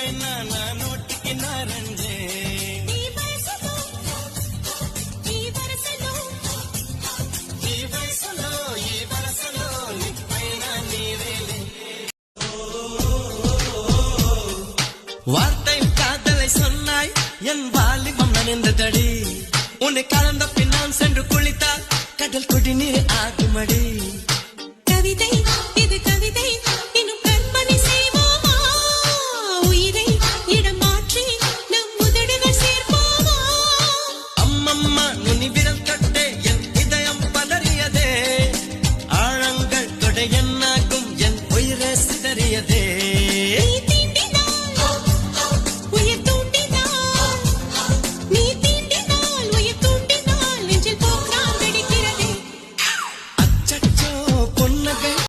பையனா நான் நோட்டிக்கு நாரஞ்சே வார்த்தையின் காதலை சொன்னாய் என் வாலிபம் நனைந்ததடி உன்னை கலந்த பின் நான் சென்று குளித்தால் கடல் குடிநீர் ஆகுமடி கவிதை